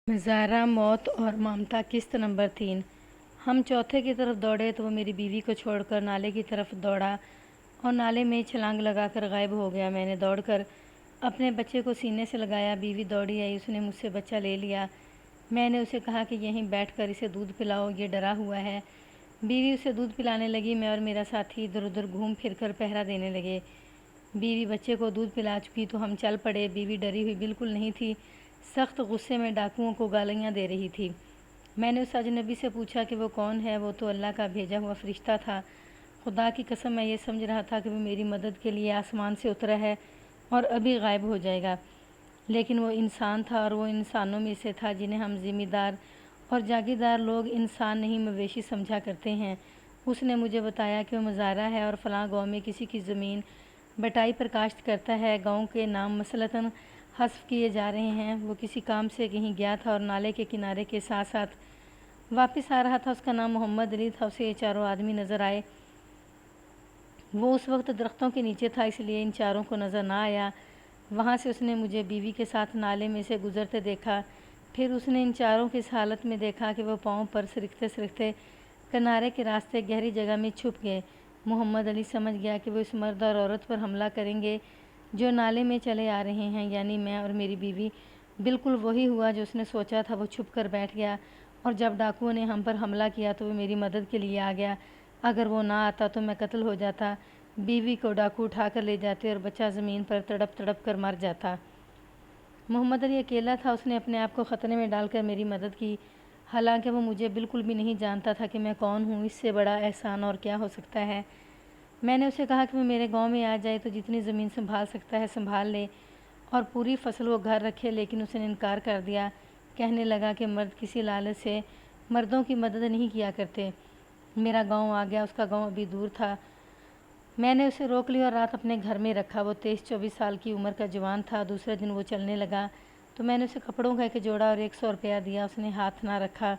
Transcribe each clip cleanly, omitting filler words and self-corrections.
مزارہ موت اور مامتا قسط نمبر 3۔ ہم چوتھے کی طرف دوڑے تو وہ میری بیوی کو چھوڑ کر نالے کی طرف دوڑا اور نالے میں چھلانگ لگا کر غائب ہو گیا۔ میں نے دوڑ کر اپنے بچے کو سینے سے لگایا، بیوی دوڑی آئی، اس نے مجھ سے بچہ لے لیا۔ میں نے اسے کہا کہ یہیں بیٹھ کر اسے دودھ پلاؤ، یہ ڈرا ہوا ہے۔ بیوی اسے دودھ پلانے لگی، میں اور میرا ساتھی ادھر ادھر گھوم پھر کر پہرا دینے لگے۔ بیوی بچے کو دودھ پلا چکی تو ہم چل پڑے۔ بیوی ڈری ہوئی بالکل نہیں تھی، سخت غصے میں ڈاکوؤں کو گالیاں دے رہی تھی۔ میں نے اس اجنبی سے پوچھا کہ وہ کون ہے؟ وہ تو اللہ کا بھیجا ہوا فرشتہ تھا۔ خدا کی قسم میں یہ سمجھ رہا تھا کہ وہ میری مدد کے لیے آسمان سے اترا ہے اور ابھی غائب ہو جائے گا، لیکن وہ انسان تھا، اور وہ انسانوں میں سے تھا جنہیں ہم ذمہ دار اور جاگیردار لوگ انسان نہیں مویشی سمجھا کرتے ہیں۔ اس نے مجھے بتایا کہ وہ مزارہ ہے اور فلاں گاؤں میں کسی کی زمین بٹائی پر کاشت کرتا ہے۔ گاؤں کے نام مثلاً حذف کیے جا رہے ہیں۔ وہ کسی کام سے کہیں گیا تھا اور نالے کے کنارے کے ساتھ ساتھ واپس آ رہا تھا۔ اس کا نام محمد علی تھا۔ اسے یہ چاروں آدمی نظر آئے۔ وہ اس وقت درختوں کے نیچے تھا، اس لیے ان چاروں کو نظر نہ آیا۔ وہاں سے اس نے مجھے بیوی کے ساتھ نالے میں سے گزرتے دیکھا۔ پھر اس نے ان چاروں کو اس حالت میں دیکھا کہ وہ پاؤں پر سرکتے سرکتے کنارے کے راستے گہری جگہ میں چھپ گئے۔ محمد علی سمجھ گیا کہ وہ اس مرد اور عورت پر حملہ کریں گے جو نالے میں چلے آ رہے ہیں، یعنی میں اور میری بیوی۔ بالکل وہی ہوا جو اس نے سوچا تھا۔ وہ چھپ کر بیٹھ گیا، اور جب ڈاکوؤں نے ہم پر حملہ کیا تو وہ میری مدد کے لیے آ گیا۔ اگر وہ نہ آتا تو میں قتل ہو جاتا، بیوی کو ڈاکو اٹھا کر لے جاتے اور بچہ زمین پر تڑپ تڑپ کر مر جاتا۔ محمد علی اکیلا تھا۔ اس نے اپنے آپ کو خطرے میں ڈال کر میری مدد کی، حالانکہ وہ مجھے بالکل بھی نہیں جانتا تھا کہ میں کون ہوں۔ اس سے بڑا احسان اور کیا ہو سکتا ہے؟ میں نے اسے کہا کہ وہ میرے گاؤں میں آ جائے تو جتنی زمین سنبھال سکتا ہے سنبھال لے، اور پوری فصل وہ گھر رکھے، لیکن اس نے انکار کر دیا۔ کہنے لگا کہ مرد کسی لالچ سے مردوں کی مدد نہیں کیا کرتے۔ میرا گاؤں آ گیا، اس کا گاؤں ابھی دور تھا۔ میں نے اسے روک لیا اور رات اپنے گھر میں رکھا۔ وہ 23-24 سال کی عمر کا جوان تھا۔ دوسرے دن وہ چلنے لگا تو میں نے اسے کپڑوں کا ایک جوڑا اور 100 روپیہ دیا۔ اس نے ہاتھ نہ رکھا۔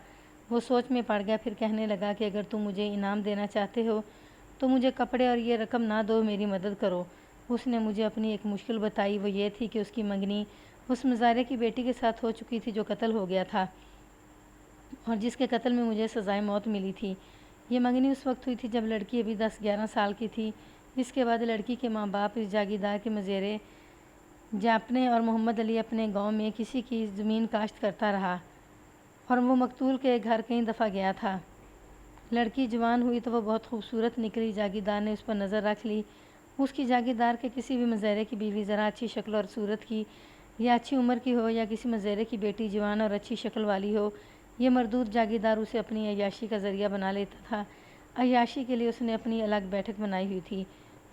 وہ سوچ میں پڑ گیا، پھر کہنے لگا کہ اگر تم مجھے انعام دینا چاہتے ہو تو مجھے کپڑے اور یہ رقم نہ دو، میری مدد کرو۔ اس نے مجھے اپنی ایک مشکل بتائی، وہ یہ تھی کہ اس کی منگنی اس مزارے کی بیٹی کے ساتھ ہو چکی تھی جو قتل ہو گیا تھا اور جس کے قتل میں مجھے سزائے موت ملی تھی۔ یہ منگنی اس وقت ہوئی تھی جب لڑکی ابھی 10-11 سال کی تھی۔ اس کے بعد لڑکی کے ماں باپ اس جاگیردار کے مزیرے جاپنے اور محمد علی اپنے گاؤں میں کسی کی زمین کاشت کرتا رہا، اور وہ مقتول کے گھر کئی دفعہ گیا تھا۔ لڑکی جوان ہوئی تو وہ بہت خوبصورت نکلی۔ جاگیردار نے اس پر نظر رکھ لی۔ اس کی جاگیردار کے کسی بھی مزیرے کی بیوی ذرا اچھی شکل اور صورت کی یا اچھی عمر کی ہو، یا کسی مزیرے کی بیٹی جوان اور اچھی شکل والی ہو، یہ مردود جاگیردار اسے اپنی عیاشی کا ذریعہ بنا لیتا تھا۔ عیاشی کے لیے اس نے اپنی الگ بیٹھک بنائی ہوئی تھی۔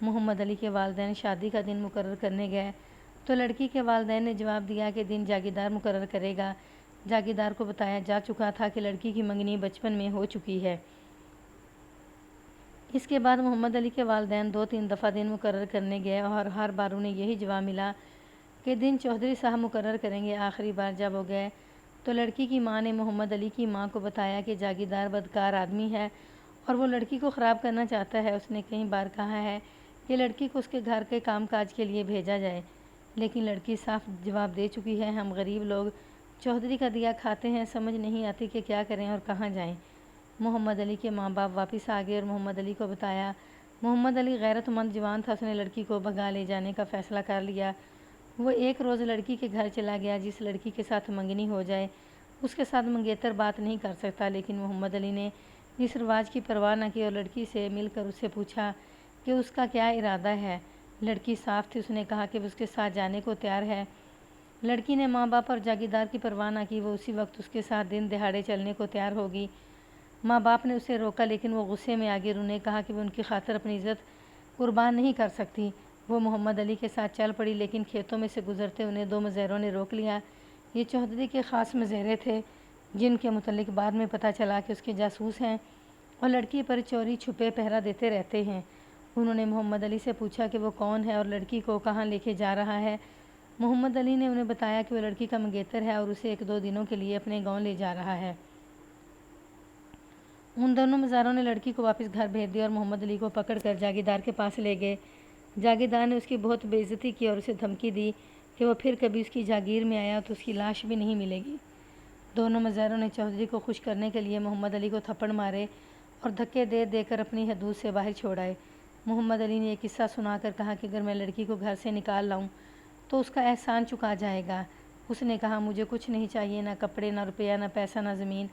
محمد علی کے والدین شادی کا دن مقرر کرنے گئے تو لڑکی کے والدین نے جواب دیا کہ دن جاگیردار مقرر کرے گا۔ جاگیردار کو بتایا جا چکا تھا کہ لڑکی کی منگنی بچپن میں ہو چکی ہے۔ اس کے بعد محمد علی کے والدین 2-3 دفعہ دن مقرر کرنے گئے اور ہر بار انہیں یہی جواب ملا کہ دن چودھری صاحب مقرر کریں گے۔ آخری بار جب وہ گئے تو لڑکی کی ماں نے محمد علی کی ماں کو بتایا کہ جاگیردار بدکار آدمی ہے اور وہ لڑکی کو خراب کرنا چاہتا ہے۔ اس نے کئی بار کہا ہے کہ لڑکی کو اس کے گھر کے کام کاج کے لیے بھیجا جائے، لیکن لڑکی صاف جواب دے چکی ہے، ہم غریب لوگ چودھری کا دیا کھاتے ہیں، سمجھ نہیں آتی کہ کیا کریں اور کہاں جائیں۔ محمد علی کے ماں باپ واپس آ گئے اور محمد علی کو بتایا۔ محمد علی غیرت مند جوان تھا، اس نے لڑکی کو بھگا لے جانے کا فیصلہ کر لیا۔ وہ ایک روز لڑکی کے گھر چلا گیا۔ جس لڑکی کے ساتھ منگنی ہو جائے اس کے ساتھ منگیتر بات نہیں کر سکتا، لیکن محمد علی نے اس رواج کی پرواہ نہ کی اور لڑکی سے مل کر اس سے پوچھا کہ اس کا کیا ارادہ ہے۔ لڑکی صاف تھی، اس نے کہا کہ وہ اس کے ساتھ جانے کو تیار ہے۔ لڑکی نے ماں باپ اور جاگیردار کی پرواہ نہ کی، وہ اسی وقت اس کے ساتھ دن دہاڑے چلنے کو تیار ہوگی۔ ماں باپ نے اسے روکا، لیکن وہ غصے میں آگے انہوں نے کہا کہ وہ ان کی خاطر اپنی عزت قربان نہیں کر سکتی۔ وہ محمد علی کے ساتھ چل پڑی، لیکن کھیتوں میں سے گزرتے انہیں 2 مزیروں نے روک لیا۔ یہ چودھری کے خاص مزیرے تھے، جن کے متعلق بعد میں پتہ چلا کہ اس کے جاسوس ہیں اور لڑکی پر چوری چھپے پہرا دیتے رہتے ہیں۔ انہوں نے محمد علی سے پوچھا کہ وہ کون ہے اور لڑکی کو کہاں لے کے جا رہا ہے۔ محمد علی نے انہیں بتایا کہ وہ لڑکی کا منگیتر ہے اور اسے 1-2 دنوں کے لیے اپنے گاؤں لے جا رہا ہے۔ ان دونوں مزاروں نے لڑکی کو واپس گھر بھیج دیا اور محمد علی کو پکڑ کر جاگیردار کے پاس لے گئے۔ جاگیردار نے اس کی بہت بے عزتی کی اور اسے دھمکی دی کہ وہ پھر کبھی اس کی جاگیر میں آیا تو اس کی لاش بھی نہیں ملے گی۔ دونوں مزاروں نے چودھری کو خوش کرنے کے لیے محمد علی کو تھپڑ مارے اور دھکے دے دے کر اپنی حدود سے باہر چھوڑائے۔ محمد علی نے یہ قصہ سنا کر کہا کہ اگر میں لڑکی کو گھر سے نکال لاؤں تو اس کا احسان چکا جائے گا۔ اس نے کہا مجھے کچھ نہیں چاہیے، نہ کپڑے، نہ روپیہ، نہ پیسہ، نہ زمین،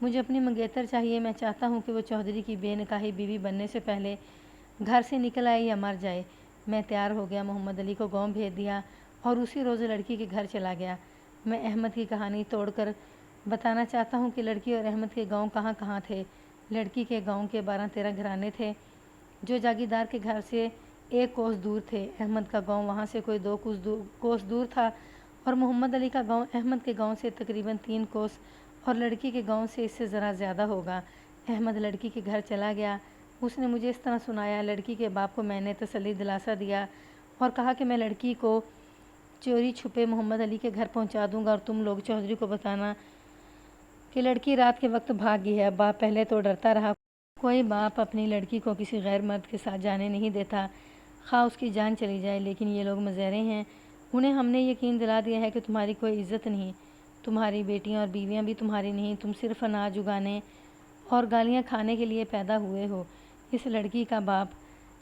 مجھے اپنی منگیتر چاہیے۔ میں چاہتا ہوں کہ وہ چودھری کی بے نکاحی بیوی بننے سے پہلے گھر سے نکل آئے یا مر جائے۔ میں تیار ہو گیا، محمد علی کو گاؤں بھیج دیا اور اسی روز لڑکی کے گھر چلا گیا۔ میں احمد کی کہانی توڑ کر بتانا چاہتا ہوں کہ لڑکی اور احمد کے گاؤں کہاں کہاں تھے۔ لڑکی کے گاؤں کے 12-13 گھرانے تھے جو جاگیردار کے گھر سے 1 کوس دور تھے۔ احمد کا گاؤں وہاں سے کوئی 2 کوس دور تھا اور محمد علی کا گاؤں احمد کے گاؤں سے تقریباً 3 کوس اور لڑکی کے گاؤں سے اس سے ذرا زیادہ ہوگا۔ احمد لڑکی کے گھر چلا گیا۔ اس نے مجھے اس طرح سنایا۔ لڑکی کے باپ کو میں نے تسلی دلاسا دیا اور کہا کہ میں لڑکی کو چوری چھپے محمد علی کے گھر پہنچا دوں گا اور تم لوگ چودھری کو بتانا کہ لڑکی رات کے وقت بھاگ گئی ہے۔ باپ پہلے تو ڈرتا رہا، کوئی باپ اپنی لڑکی کو کسی غیر مرد کے ساتھ جانے نہیں دیتا، خواہ اس کی جان چلی جائے، لیکن یہ لوگ مزیرے ہیں، انہیں ہم نے یقین دلا دیا ہے کہ تمہاری کوئی عزت نہیں، تمہاری بیٹیاں اور بیویاں بھی تمہاری نہیں، تم صرف اناج اگانے اور گالیاں کھانے کے لیے پیدا ہوئے ہو۔ اس لڑکی کا باپ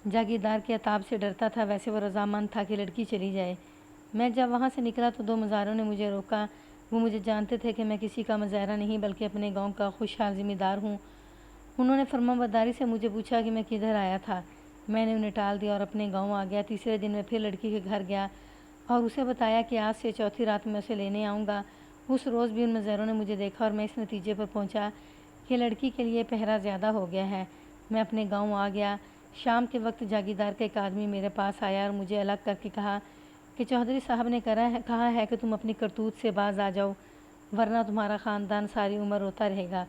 جاگیردار کے عتاب سے ڈرتا تھا، ویسے وہ رضامند تھا کہ لڑکی چلی جائے۔ میں جب وہاں سے نکلا تو 2 مزاروں نے مجھے روکا۔ وہ مجھے جانتے تھے کہ میں کسی کا مزارہ نہیں بلکہ اپنے گاؤں کا خوشحال ذمہ دار ہوں۔ انہوں نے فرمانبرداری سے مجھے پوچھا کہ میں کدھر آیا تھا۔ میں نے انہیں ٹال دیا اور اپنے گاؤں آ گیا۔ تیسرے دن میں پھر لڑکی کے گھر گیا اور اسے بتایا کہ آج سے چوتھی رات میں اسے لینے آؤں گا۔ اس روز بھی ان مزاروں نے مجھے دیکھا اور میں اس نتیجے پر پہنچا کہ لڑکی کے لیے پہرا زیادہ ہو گیا ہے۔ میں اپنے گاؤں آ گیا۔ شام کے وقت جاگیردار کا ایک آدمی میرے پاس آیا اور مجھے الگ کر کے کہا کہ چودھری صاحب نے کہا ہے کہ تم اپنی کرتوت سے باز آ جاؤ، ورنہ تمہارا خاندان ساری عمر روتا رہے گا۔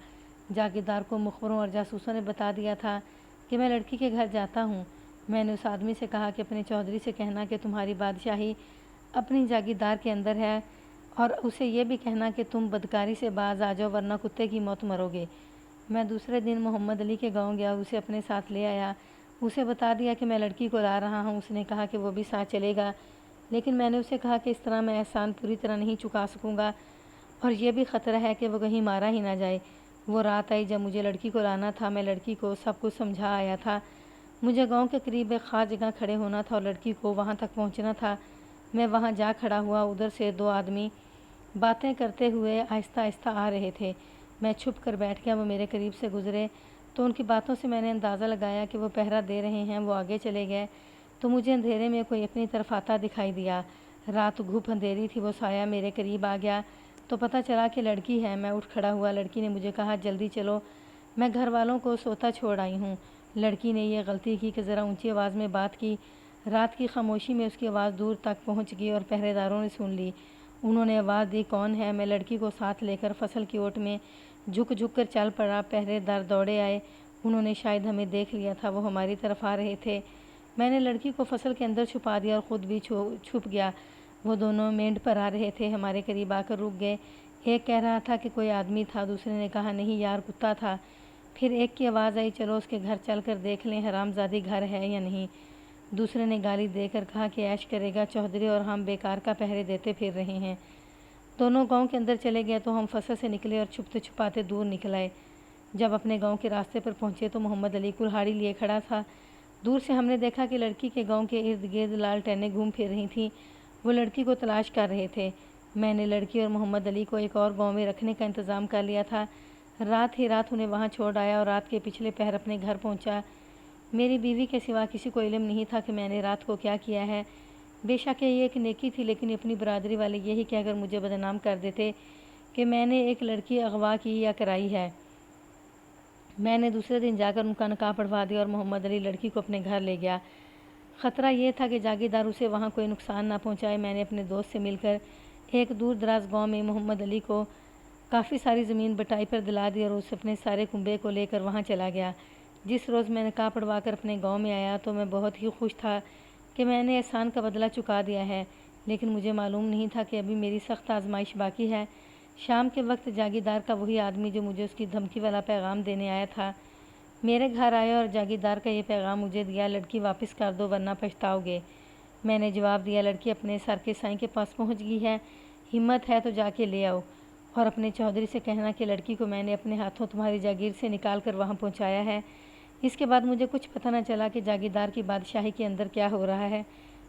جاگیردار کو مخبروں اور جاسوسوں نے بتا دیا تھا کہ میں لڑکی کے گھر جاتا ہوں۔ میں نے اس آدمی سے کہا کہ اپنے چودھری سے کہنا کہ تمہاری بادشاہی اپنی جاگیردار کے اندر ہے اور اسے یہ بھی کہنا کہ تم بدکاری سے باز آ جاؤ ورنہ کتے کی موت مرو گے۔ میں دوسرے دن محمد علی کے گاؤں گیا اور اسے اپنے ساتھ لے آیا۔ اسے بتا دیا کہ میں لڑکی کو لا رہا ہوں۔ اس نے کہا کہ وہ بھی ساتھ چلے گا، لیکن میں نے اسے کہا کہ اس طرح میں احسان پوری طرح نہیں چکا سکوں گا اور یہ بھی خطرہ ہے کہ وہ کہیں مارا ہی نہ جائے۔ وہ رات آئی جب مجھے لڑکی کو لانا تھا۔ میں لڑکی کو سب کچھ سمجھا آیا تھا۔ مجھے گاؤں کے قریب ایک خاص جگہ کھڑے ہونا تھا اور لڑکی کو وہاں تک پہنچنا تھا۔ میں وہاں جا کھڑا ہوا۔ ادھر سے 2 آدمی باتیں کرتے ہوئے آہستہ آہستہ آ رہے تھے۔ میں چھپ کر بیٹھ گیا۔ وہ میرے قریب سے گزرے تو ان کی باتوں سے میں نے اندازہ لگایا کہ وہ پہرا دے رہے ہیں۔ وہ آگے چلے گئے تو مجھے اندھیرے میں کوئی اپنی طرف آتا دکھائی دیا۔ رات گھوپ اندھیری تھی۔ وہ سایہ میرے قریب آ گیا تو پتہ چلا کہ لڑکی ہے۔ میں اٹھ کھڑا ہوا۔ لڑکی نے مجھے کہا جلدی چلو، میں گھر والوں کو سوتا چھوڑ آئی ہوں۔ لڑکی نے یہ غلطی کی کہ ذرا اونچی آواز میں بات کی۔ رات کی خاموشی میں اس کی آواز دور تک پہنچ گئی اور پہرے داروں نے سن لی۔ انہوں نے آواز دی کون ہے؟ میں لڑکی کو ساتھ لے کر فصل کی اوٹ میں جھک جھک کر چل پڑا۔ پہرے دار دوڑے آئے۔ انہوں نے شاید ہمیں دیکھ لیا تھا، وہ ہماری طرف آ رہے تھے۔ میں نے لڑکی کو فصل کے اندر چھپا دیا اور خود بھی چھپ گیا۔ وہ دونوں مینڈ پر آ رہے تھے، ہمارے قریب آ کر رک گئے۔ ایک کہہ رہا تھا کہ کوئی آدمی تھا، دوسرے نے کہا نہیں یار کتا تھا۔ پھر ایک کی آواز آئی چلو اس کے گھر چل کر دیکھ لیں حرام زادی گھر ہے یا نہیں۔ دوسرے نے گالی دے کر کہا کہ عیش کرے گا چودھری اور ہم بیکار کا پہرے دیتے پھر رہے ہیں۔ دونوں گاؤں کے اندر چلے گئے تو ہم فصل سے نکلے اور چھپتے چھپاتے دور نکل آئے۔ جب اپنے گاؤں کے راستے پر پہنچے تو محمد علی کلہاڑی لیے کھڑا تھا۔ دور سے ہم نے دیکھا کہ لڑکی کے گاؤں کے ارد گرد لالٹینیں گھوم پھر رہی تھیں۔ وہ لڑکی کو تلاش کر رہے تھے۔ میں نے لڑکی اور محمد علی کو ایک اور گاؤں میں رکھنے کا انتظام کر لیا تھا۔ رات ہی رات انہیں وہاں چھوڑ آیا اور رات کے پچھلے پہر اپنے گھر پہنچا۔ میری بیوی کے سوا کسی کو علم نہیں تھا کہ میں نے رات کو کیا کیا ہے۔ بے شک یہ ایک نیکی تھی، لیکن اپنی برادری والے یہی کہہ کر مجھے بدنام کر دیتے کہ میں نے ایک لڑکی اغوا کی یا کرائی ہے۔ میں نے دوسرے دن جا کر ان کا نکاح پڑھوا دیا اور محمد علی لڑکی کو اپنے گھر لے گیا۔ خطرہ یہ تھا کہ جاگیردار اسے وہاں کوئی نقصان نہ پہنچائے۔ میں نے اپنے دوست سے مل کر ایک دور دراز گاؤں میں محمد علی کو کافی ساری زمین بٹائی پر دلا دی اور اسے اپنے سارے کنبے کو لے کر وہاں چلا گیا۔ جس روز میں نکاح پڑھوا کر اپنے گاؤں میں آیا تو میں بہت ہی خوش تھا کہ میں نے احسان کا بدلہ چکا دیا ہے، لیکن مجھے معلوم نہیں تھا کہ ابھی میری سخت آزمائش باقی ہے۔ شام کے وقت جاگیردار کا وہی آدمی جو مجھے اس کی دھمکی والا پیغام دینے آیا تھا میرے گھر آیا اور جاگیردار کا یہ پیغام مجھے دیا لڑکی واپس کر دو ورنہ پچھتاؤ گے۔ میں نے جواب دیا لڑکی اپنے سر کے سائیں کے پاس پہنچ گئی ہے، ہمت ہے تو جا کے لے آؤ۔ اور اپنے چودھری سے کہنا کہ لڑکی کو میں نے اپنے ہاتھوں تمہاری جاگیر سے نکال کر وہاں پہنچایا ہے۔ اس کے بعد مجھے کچھ پتہ نہ چلا کہ جاگیردار کی بادشاہی کے اندر کیا ہو رہا ہے۔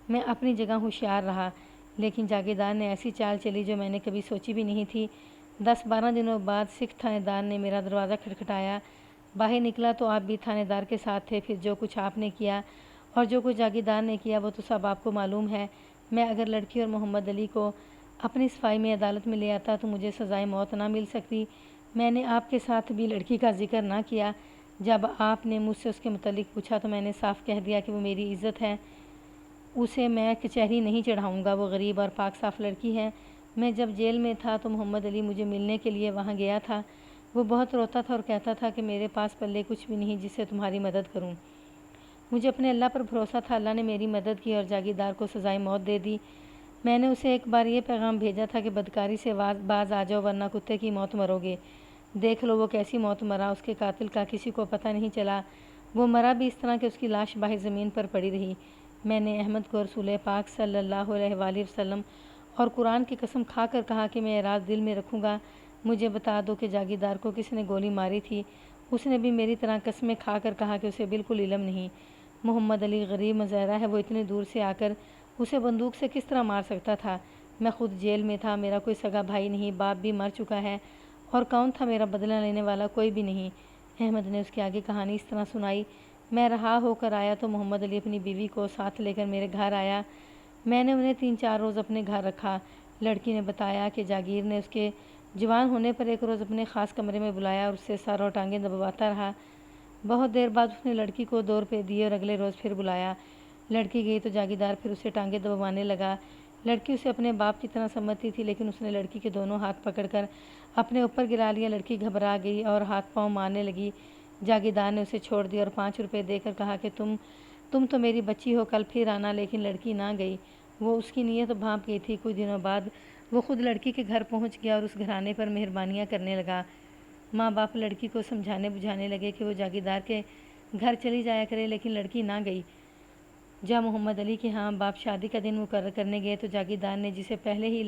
میں اپنی جگہ ہوشیار رہا، لیکن جاگیردار نے ایسی چال چلی جو میں نے کبھی سوچی بھی نہیں تھی۔ 10-12 دنوں بعد سکھ تھانے دار نے میرا دروازہ کھٹکھٹایا۔ باہر نکلا تو آپ بھی تھانے دار کے ساتھ تھے۔ پھر جو کچھ آپ نے کیا اور جو کچھ جاگیردار نے کیا وہ تو سب آپ کو معلوم ہے۔ میں اگر لڑکی اور محمد علی کو اپنی صفائی میں عدالت میں لے آتا تو مجھے سزائے موت نہ مل سکتی۔ میں نے آپ کے ساتھ بھی لڑکی کا ذکر نہ کیا۔ جب آپ نے مجھ سے اس کے متعلق پوچھا تو میں نے صاف کہہ دیا کہ وہ میری عزت ہے، اسے میں کچہری نہیں چڑھاؤں گا۔ وہ غریب اور پاک صاف لڑکی ہے۔ میں جب جیل میں تھا تو محمد علی مجھے ملنے کے لیے وہاں گیا تھا۔ وہ بہت روتا تھا اور کہتا تھا کہ میرے پاس پلے کچھ بھی نہیں جس سے تمہاری مدد کروں۔ مجھے اپنے اللہ پر بھروسہ تھا۔ اللہ نے میری مدد کی اور جاگیردار کو سزائے موت دے دی۔ میں نے اسے ایک بار یہ پیغام بھیجا تھا کہ بدکاری سے باز آ جاؤ ورنہ کتے کی موت مرو گے۔ دیکھ لو وہ کیسی موت مرا، اس کے قاتل کا کسی کو پتہ نہیں چلا۔ وہ مرا بھی اس طرح کہ اس کی لاش باہر زمین پر پڑی رہی۔ میں نے احمد کو رسول پاک صلی اللہ علیہ وآلہ وسلم اور قرآن کی قسم کھا کر کہا کہ میں یہ راز دل میں رکھوں گا۔ مجھے بتا دو کہ جاگیردار کو کس نے گولی ماری تھی۔ اس نے بھی میری طرح قسمیں کھا کر کہا کہ اسے بالکل علم نہیں۔ محمد علی غریب مزاحرہ ہے، وہ اتنی دور سے آ کر اسے بندوق سے کس طرح مار سکتا تھا؟ میں خود جیل میں تھا، میرا کوئی سگا بھائی نہیں، باپ بھی مر چکا ہے، اور کون تھا میرا بدلہ لینے والا؟ کوئی بھی نہیں۔ احمد نے اس کی آگے کہانی اس طرح سنائی۔ میں رہا ہو کر آیا تو محمد علی اپنی بیوی کو ساتھ لے کر میرے گھر آیا۔ میں نے انہیں 3-4 روز اپنے گھر رکھا۔ لڑکی نے بتایا کہ جاگیر نے اس کے جوان ہونے پر ایک روز اپنے خاص کمرے میں بلایا اور اس سے سر اور ٹانگیں دبواتا رہا۔ بہت دیر بعد اس نے لڑکی کو 2 روپے دیے اور اگلے روز پھر بلایا۔ لڑکی گئی تو جاگیردار پھر اسے ٹانگیں دبوانے لگا۔ لڑکی اسے اپنے باپ کی طرح سمجھتی تھی، لیکن اس نے لڑکی کے دونوں ہاتھ پکڑ کر اپنے اوپر گرا لیا۔ لڑکی گھبرا گئی اور ہاتھ پاؤں مارنے لگی۔ جاگیردار نے اسے چھوڑ دیا اور 5 روپے دے کر کہا کہ تم تو میری بچی ہو، کل پھر آنا۔ لیکن لڑکی نہ گئی۔ وہ اس کی نیت بھانپ گئی تھی۔ کچھ دنوں بعد وہ خود لڑکی کے گھر پہنچ گیا اور اس گھرانے پر مہربانیاں کرنے لگا۔ ماں باپ لڑکی کو سمجھانے بجھانے لگے کہ وہ جاگیردار کے گھر چلی جایا کرے، لیکن لڑکی نہ گئی۔ جب محمد علی کے ہاں باپ شادی کا دن مقرر کرنے گئے تو جاگیردار نے، جسے پہلے ہی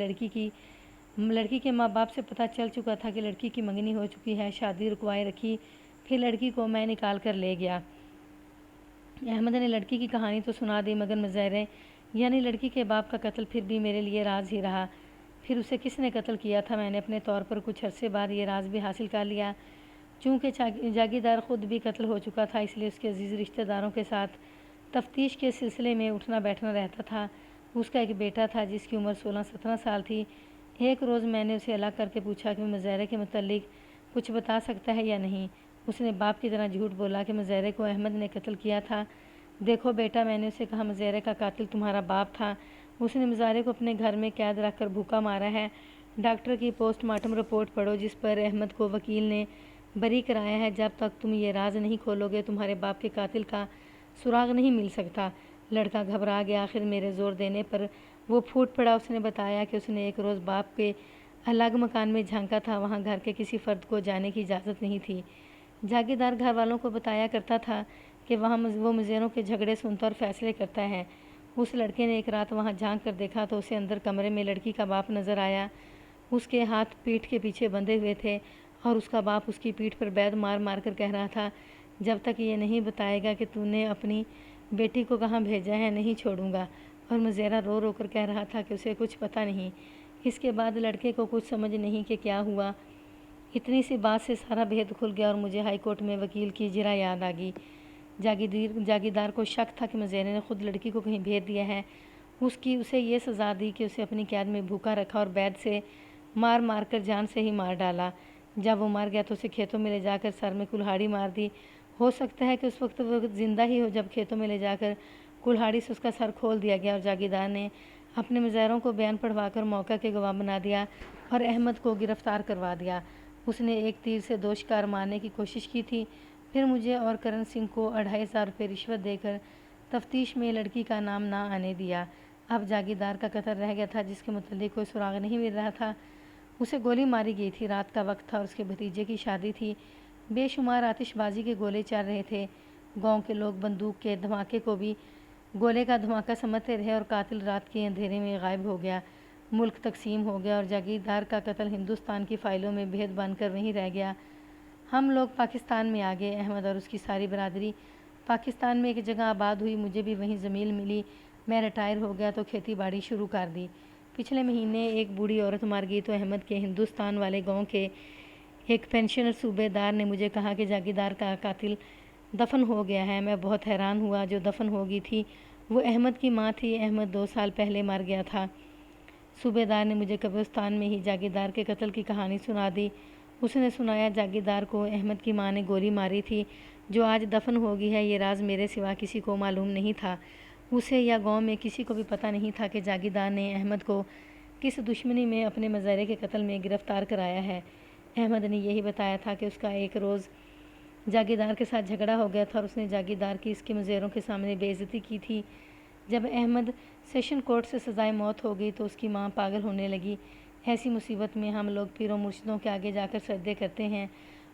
لڑکی کے ماں باپ سے پتہ چل چکا تھا کہ لڑکی کی منگنی ہو چکی ہے، شادی رکوائے رکھی۔ پھر لڑکی کو میں نکال کر لے گیا۔ احمد نے لڑکی کی کہانی تو سنا دی، مگر مزاحرے یعنی لڑکی کے باپ کا قتل پھر بھی میرے لیے راز ہی رہا۔ پھر اسے کس نے قتل کیا تھا؟ میں نے اپنے طور پر کچھ عرصے بعد یہ راز بھی حاصل کر لیا۔ چونکہ جاگیردار خود بھی قتل ہو چکا تھا، اس لیے اس کے عزیز رشتہ داروں کے ساتھ تفتیش کے سلسلے میں اٹھنا بیٹھنا رہتا تھا۔ اس کا ایک بیٹا تھا جس کی عمر 16-17 سال تھی۔ ایک روز میں نے اسے الگ کر کے پوچھا کہ وہ مزاحرے کے متعلق کچھ بتا سکتا ہے یا نہیں۔ اس نے باپ کی طرح جھوٹ بولا کہ مزاحرے کو احمد نے قتل کیا تھا۔ دیکھو بیٹا، میں نے اسے کہا مزاحرے کا قاتل تمہارا باپ تھا۔ اس نے مزاحرے کو اپنے گھر میں قید رکھ کر بھوکا مارا ہے۔ ڈاکٹر کی پوسٹ مارٹم رپورٹ پڑھو جس پر احمد کو وکیل نے بری کرایا ہے۔ جب تک تم یہ راز نہیں کھولو گے تمہارے باپ کے قاتل کا سراغ نہیں مل سکتا۔ لڑکا گھبرا گیا۔ آخر میرے زور دینے پر وہ پھوٹ پڑا۔ اس نے بتایا کہ اس نے ایک روز باپ کے الگ مکان میں جھانکا تھا، وہاں گھر کے کسی فرد کو جانے کی اجازت نہیں تھی۔ جاگیردار گھر والوں کو بتایا کرتا تھا کہ وہاں وہ مزدوروں کے جھگڑے سنتا اور فیصلے کرتا ہے۔ اس لڑکے نے ایک رات وہاں جھانک کر دیکھا تو اسے اندر کمرے میں لڑکی کا باپ نظر آیا۔ اس کے ہاتھ پیٹھ کے پیچھے بندھے ہوئے تھے اور اس کا باپ اس کی پیٹھ پر بیض مار مار کر کہہ رہا تھا، جب تک یہ نہیں بتائے گا کہ تو نے اپنی بیٹی کو کہاں بھیجا ہے نہیں چھوڑوں گا۔ اور مزاحرہ رو رو کر کہہ رہا تھا کہ اسے کچھ پتہ نہیں۔ اس کے بعد لڑکے کو کچھ سمجھ نہیں کہ کیا ہوا۔ اتنی سی بات سے سارا بھید کھل گیا اور مجھے ہائی کورٹ میں وکیل کی اجرا یاد آ گئی۔ جاگیردار کو شک تھا کہ مزاحرے نے خود لڑکی کو کہیں بھیج دیا ہے۔ اسے یہ سزا دی کہ اسے اپنی قید میں بھوکا رکھا اور بیض سے مار مار کر جان سے ہی مار ڈالا۔ جب وہ مر گیا تو اسے کھیتوں میں لے جا کر سر میں کلہاڑی مار دی۔ ہو سکتا ہے کہ اس وقت وہ زندہ ہی ہو جب کھیتوں میں لے جا کر کلہاڑی سے اس کا سر کھول دیا گیا اور جاگیردار نے اپنے مزاحروں کو بیان پڑھوا کر موقع کے گواہ بنا دیا اور احمد کو گرفتار کروا دیا۔ اس نے ایک تیر سے 2 شکار مارنے کی کوشش کی تھی۔ پھر مجھے اور کرن سنگھ کو 2500 روپے رشوت دے کر تفتیش میں لڑکی کا نام نہ آنے دیا۔ اب جاگیردار کا قتل رہ گیا تھا جس کے متعلق کوئی سراغ نہیں مل رہا تھا۔ اسے گولی ماری گئی تھی، رات کا وقت تھا اور اس کے بھتیجے کی شادی تھی۔ بے شمار آتش بازی کے گولے چل رہے تھے۔ گاؤں کے لوگ بندوق کے دھماکے کو بھی گولے کا دھماکہ سمجھتے رہے اور قاتل رات کے اندھیرے میں غائب ہو گیا۔ ملک تقسیم ہو گیا اور جاگیردار کا قتل ہندوستان کی فائلوں میں بھید بن کر وہیں رہ گیا۔ ہم لوگ پاکستان میں آ گئے۔ احمد اور اس کی ساری برادری پاکستان میں ایک جگہ آباد ہوئی۔ مجھے بھی وہیں زمین ملی۔ میں ریٹائر ہو گیا تو کھیتی باڑی شروع کر دی۔ پچھلے مہینے ایک بوڑھی عورت مر گئی تو احمد کے ہندوستان والے گاؤں کے ایک پینشنر صوبے دار نے مجھے کہا کہ جاگیردار کا قاتل دفن ہو گیا ہے۔ میں بہت حیران ہوا۔ جو دفن ہو گئی تھی وہ احمد کی ماں تھی۔ احمد 2 سال پہلے مر گیا تھا۔ صوبے دار نے مجھے قبرستان میں ہی جاگیردار کے قتل کی کہانی سنا دی۔ اس نے سنایا جاگیردار کو احمد کی ماں نے گولی ماری تھی جو آج دفن ہو گئی ہے۔ یہ راز میرے سوا کسی کو معلوم نہیں تھا۔ اسے یا گاؤں میں کسی کو بھی پتہ نہیں تھا کہ جاگیردار نے احمد کو کس دشمنی میں اپنے مظاہرے کے قتل میں گرفتار کرایا ہے۔ احمد نے یہی بتایا تھا کہ اس کا ایک روز جاگیردار کے ساتھ جھگڑا ہو گیا تھا اور اس نے جاگیردار کی اس کے مظاہروں کے سامنے بے عزتی کی تھی۔ جب احمد سیشن کورٹ سے سزائے موت ہو گئی تو اس کی ماں پاگل ہونے لگی۔ ایسی مصیبت میں ہم لوگ پیروں مرشدوں کے آگے جا کر سجدے کرتے ہیں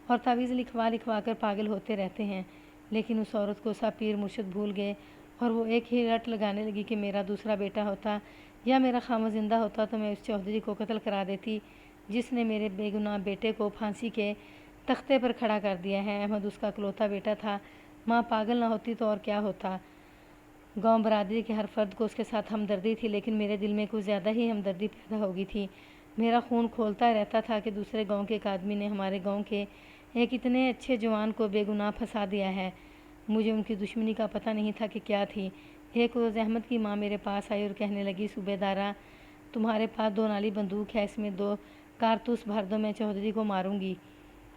اور تعویذ لکھوا لکھوا کر پاگل ہوتے رہتے ہیں، لیکن اس عورت کو سب پیر مرشد بھول گئے اور وہ ایک ہی رٹ لگانے لگی کہ میرا دوسرا بیٹا ہوتا یا میرا خاوند زندہ ہوتا تو میں اس چودھری کو قتل کرا دیتی جس نے میرے بے گناہ بیٹے کو پھانسی کے تختے پر کھڑا کر دیا ہے۔ احمد اس کا اکلوتا بیٹا تھا۔ ماں پاگل نہ ہوتی تو اور کیا ہوتا۔ گاؤں برادری کے ہر فرد کو اس کے ساتھ ہمدردی تھی، لیکن میرے دل میں کچھ زیادہ ہی ہمدردی پیدا ہو گئی تھی۔ میرا خون کھولتا رہتا تھا کہ دوسرے گاؤں کے ایک آدمی نے ہمارے گاؤں کے ایک اتنے اچھے جوان کو بے گناہ پھنسا دیا ہے۔ مجھے ان کی دشمنی کا پتہ نہیں تھا کہ کیا تھی۔ ایک روز احمد کی ماں میرے پاس آئی اور کہنے لگی، صوبے دارہ، تمہارے پاس 2 نالی بندوق ہے، اس میں 2 کارتوس بھر دو، میں چودھری کو ماروں گی۔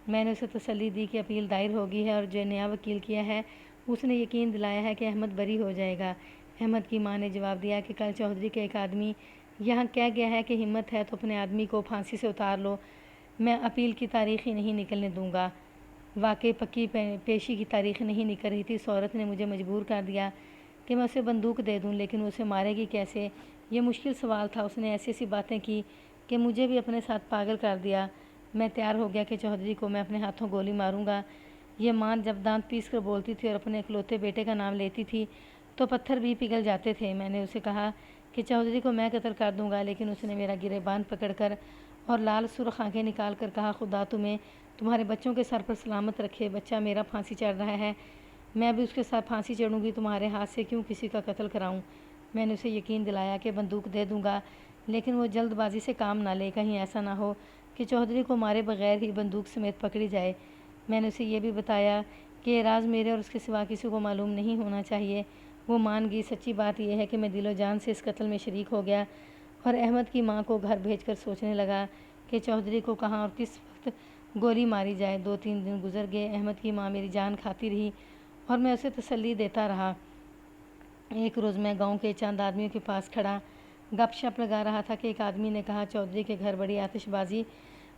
میں نے اسے تسلی دی کہ اپیل دائر ہو گئی ہے اور جو نیا وکیل کیا ہے اس نے یقین دلایا ہے کہ احمد بری ہو جائے گا۔ احمد کی ماں نے جواب دیا کہ کل چودھری کے ایک آدمی یہاں کہہ گیا ہے کہ ہمت ہے تو اپنے آدمی کو پھانسی سے اتار لو، میں اپیل کی تاریخ ہی نہیں نکلنے دوں گا۔ واقعی پکی پیشی کی تاریخ نہیں نکل رہی تھی۔ اس عورت نے مجھے مجبور کر دیا کہ میں اسے بندوق دے دوں، لیکن وہ اسے مارے گی کیسے؟ یہ مشکل سوال تھا۔ اس نے ایسی ایسی باتیں کی کہ مجھے بھی اپنے ساتھ پاگل کر دیا۔ میں تیار ہو گیا کہ چودھری کو میں اپنے ہاتھوں گولی ماروں گا۔ یہ ماں جب دانت پیس کر بولتی تھی اور اپنے اکلوتے بیٹے کا نام لیتی تھی تو پتھر بھی پگھل جاتے تھے۔ میں نے اسے کہا کہ چودھری کو میں قتل کر دوں گا، لیکن اس نے میرا گریبان پکڑ کر اور لال سرخ آنکھیں نکال کر کہا، خدا تمہیں تمہارے بچوں کے سر پر سلامت رکھے۔ بچہ میرا پھانسی چڑھ رہا ہے، میں بھی اس کے ساتھ پھانسی چڑھوں گی، تمہارے ہاتھ سے کیوں کسی کا قتل کراؤں؟ میں نے اسے یقین دلایا کہ بندوق دے دوں گا، لیکن وہ جلد بازی سے کام نہ لے، کہیں ایسا نہ ہو کہ چودھری کو مارے بغیر ہی بندوق سمیت پکڑی جائے۔ میں نے اسے یہ بھی بتایا کہ یہ راز میرے اور اس کے سوا کسی کو معلوم نہیں ہونا چاہیے۔ وہ مان گئی۔ سچی بات یہ ہے کہ میں دل و جان سے اس قتل میں شریک ہو گیا اور احمد کی ماں کو گھر بھیج کر سوچنے لگا کہ چودھری کو کہاں اور کس وقت گولی ماری جائے۔ 2-3 دن گزر گئے۔ احمد کی ماں میری جان کھاتی رہی اور میں اسے تسلی دیتا رہا۔ ایک روز میں گاؤں کے چند آدمیوں کے پاس کھڑا گپ شپ لگا رہا تھا کہ ایک آدمی نے کہا، چودھری کے گھر بڑی آتش بازی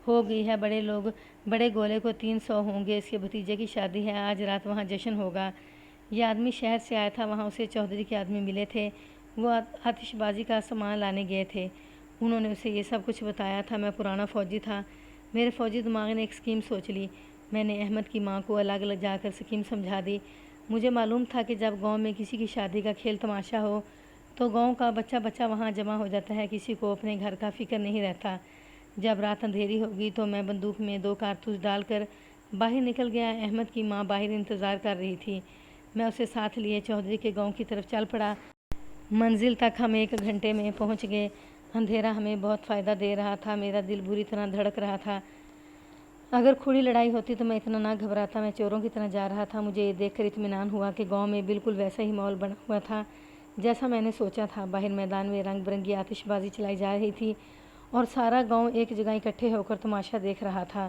ہو گئی ہے، بڑے گولے کو 300 ہوں گے، اس کے بھتیجے کی شادی ہے، آج رات وہاں جشن ہوگا۔ یہ آدمی شہر سے آیا تھا، وہاں اسے چودھری کے آدمی ملے تھے، وہ آتش بازی کا سامان لانے گئے تھے۔ انہوں نے اسے یہ سب کچھ بتایا تھا۔ میں پرانا فوجی تھا، میرے فوجی دماغ نے ایک اسکیم سوچ لی۔ میں نے احمد کی ماں کو الگ جا کر اسکیم سمجھا دی۔ مجھے معلوم تھا کہ جب گاؤں میں کسی کی شادی کا کھیل تماشا ہو تو گاؤں کا بچہ بچہ وہاں جمع ہو جاتا ہے، کسی کو اپنے گھر کا فکر نہیں رہتا۔ جب رات اندھیری ہوگی تو میں بندوق میں 2 کارتوس ڈال کر باہر نکل گیا۔ احمد کی ماں باہر انتظار کر رہی تھی۔ میں اسے ساتھ لیے چودھری کے گاؤں کی طرف چل پڑا۔ منزل تک ہم 1 گھنٹے میں پہنچ گئے۔ اندھیرا ہمیں بہت فائدہ دے رہا تھا۔ میرا دل بری طرح دھڑک رہا تھا۔ اگر کھڑی لڑائی ہوتی تو میں اتنا نہ گھبراتا۔ میں چوروں کی طرح جا رہا تھا۔ مجھے یہ دیکھ کر اطمینان ہوا کہ گاؤں میں بالکل ویسا ہی ماحول بنا ہوا تھا جیسا میں نے سوچا تھا۔ باہر میدان میں رنگ برنگی آتش بازی چلائی جا رہی تھی اور سارا گاؤں ایک جگہ اکٹھے ہو کر تماشا دیکھ رہا تھا۔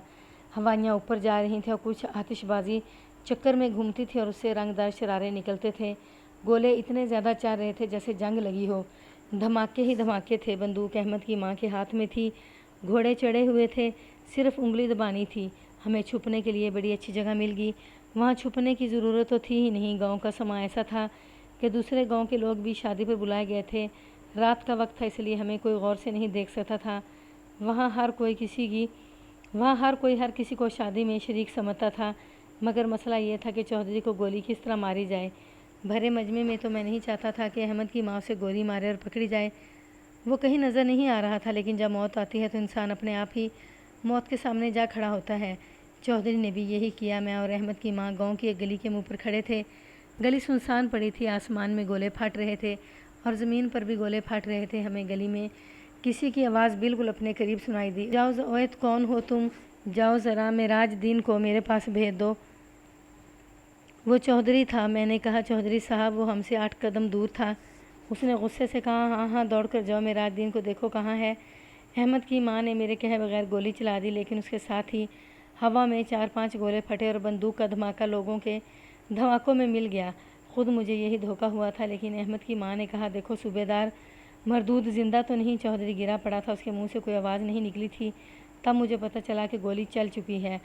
ہوائیاں اوپر جا رہی تھیں اور کچھ آتش بازی چکر میں گھومتی تھی اور اس سے رنگدار شرارے نکلتے تھے۔ گولے اتنے زیادہ چل رہے تھے جیسے جنگ لگی ہو۔ دھماکے ہی دھماکے تھے۔ بندوق احمد کی ماں کے ہاتھ میں تھی، گھوڑے چڑھے ہوئے تھے، صرف انگلی دبانی تھی۔ ہمیں چھپنے کے لیے بڑی اچھی جگہ مل گئی۔ وہاں چھپنے کی ضرورت تو تھی ہی نہیں۔ گاؤں کا سماں ایسا تھا کہ دوسرے گاؤں کے لوگ بھی شادی پر بلائے گئے تھے۔ رات کا وقت تھا، اس لیے ہمیں کوئی غور سے نہیں دیکھ سکتا تھا۔ وہاں ہر کوئی ہر کسی کو شادی میں شریک سمجھتا تھا، مگر مسئلہ یہ تھا کہ چودھری کو گولی کس طرح ماری جائے۔ بھرے مجمع میں تو میں نہیں چاہتا تھا کہ احمد کی ماں سے گولی مارے اور پکڑی جائے۔ وہ کہیں نظر نہیں آ رہا تھا، لیکن جب موت آتی ہے تو انسان اپنے آپ ہی موت کے سامنے جا کھڑا ہوتا ہے۔ چودھری نے بھی یہی کیا۔ میں اور احمد کی ماں گاؤں کی ایک گلی کے منہ پر کھڑے تھے۔ گلی سنسان پڑی تھی، آسمان میں گولے پھٹ رہے تھے اور زمین پر بھی گولے پھٹ رہے تھے۔ ہمیں گلی میں کسی کی آواز بالکل اپنے قریب سنائی دی، جاؤ اویت، کون ہو تم؟ جاؤ ذرا معراج دین کو میرے پاس بھیج دو۔ وہ چودھری تھا۔ میں نے کہا چودھری صاحب، وہ ہم سے 8 قدم دور تھا۔ اس نے غصے سے کہا ہاں ہاں، دوڑ کر جاؤ، معراج دین کو دیکھو کہاں ہے۔ احمد کی ماں نے میرے کہے بغیر گولی چلا دی، لیکن اس کے ساتھ ہی ہوا میں 4-5 گولے پھٹے اور بندوق کا دھماکہ لوگوں کے دھماکوں میں مل گیا۔ خود مجھے یہی دھوکہ ہوا تھا، لیکن احمد کی ماں نے کہا دیکھو صوبیدار مردود زندہ تو نہیں۔ چودھری گرا پڑا تھا، اس کے منہ سے کوئی آواز نہیں نکلی تھی۔ تب مجھے پتہ چلا کہ گولی چل چکی ہے۔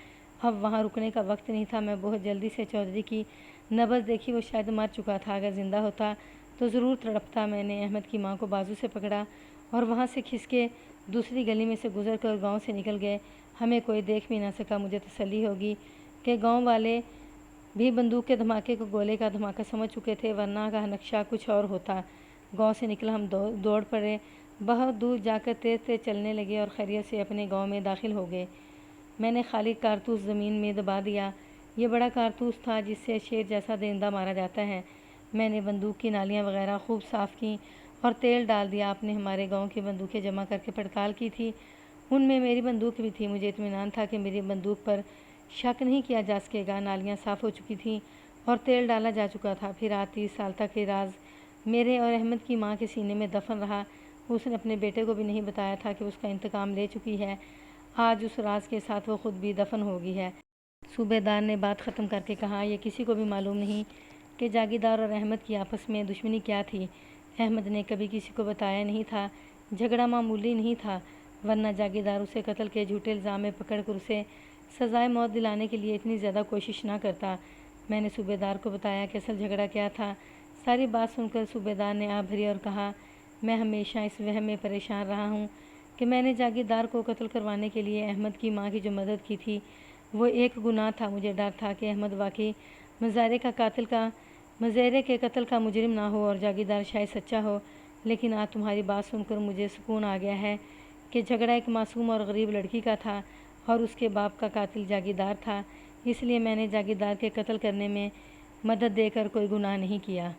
اب وہاں رکنے کا وقت نہیں تھا۔ میں بہت جلدی سے چودھری کی نبض دیکھی، وہ شاید مر چکا تھا۔ اگر زندہ ہوتا تو ضرور تڑپتا۔ میں نے احمد کی ماں کو بازو سے پکڑا اور وہاں سے کھس کے دوسری گلی میں سے گزر کر گاؤں سے نکل گئے۔ ہمیں کوئی دیکھ بھی نہ سکا۔ مجھے تسلی ہوگی کہ گاؤں والے بھی بندوق کے دھماکے کو گولے کا دھماکہ سمجھ چکے تھے، ورنہ کا نقشہ کچھ اور ہوتا۔ گاؤں سے نکل ہم دوڑ پڑے، بہت دور جا کر تیز تیز چلنے لگے اور خیریت سے اپنے گاؤں میں داخل ہو گئے۔ میں نے خالی کارتوس زمین میں دبا دیا۔ یہ بڑا کارتوس تھا جس سے شیر جیسا درندہ مارا جاتا ہے۔ میں نے بندوق کی نالیاں وغیرہ خوب صاف کیں اور تیل ڈال دیا۔ آپ نے ہمارے گاؤں کی بندوقیں جمع کر کے پڑتال کی تھی، ان میں میری بندوق بھی تھی۔ مجھے اطمینان تھا کہ میری بندوق پر شک نہیں کیا جا سکے گا۔ نالیاں صاف ہو چکی تھیں اور تیل ڈالا جا چکا تھا۔ پھر آج 30 سال تک یہ راز میرے اور احمد کی ماں کے سینے میں دفن رہا۔ اس نے اپنے بیٹے کو بھی نہیں بتایا تھا کہ اس کا انتقام لے چکی ہے۔ آج اس راز کے ساتھ وہ خود بھی دفن ہو گئی ہے۔ صوبیدار نے بات ختم کر کے کہا یہ کسی کو بھی معلوم نہیں کہ جاگیردار اور احمد کی آپس میں دشمنی کیا تھی۔ احمد نے کبھی کسی کو بتایا نہیں تھا۔ جھگڑا معمولی نہیں تھا، ورنہ جاگیردار اسے قتل کے جھوٹے الزام میں پکڑ کر اسے سزائے موت دلانے کے لیے اتنی زیادہ کوشش نہ کرتا۔ میں نے صوبیدار کو بتایا کہ اصل جھگڑا کیا تھا۔ ساری بات سن کر صوبیدار نے آہ بھری اور کہا میں ہمیشہ اس وہم میں پریشان رہا ہوں کہ میں نے جاگیردار کو قتل کروانے کے لیے احمد کی ماں کی جو مدد کی تھی وہ ایک گناہ تھا۔ مجھے ڈر تھا کہ احمد واقعی مزیرے کے قتل کا مجرم نہ ہو اور جاگیردار شاید سچا ہو، لیکن آج تمہاری بات سن کر مجھے سکون آ گیا ہے کہ جھگڑا ایک معصوم اور غریب لڑکی کا تھا اور اس کے باپ کا قاتل جاگیردار تھا۔ اس لیے میں نے جاگیردار کے قتل کرنے میں مدد دے کر کوئی گناہ نہیں کیا۔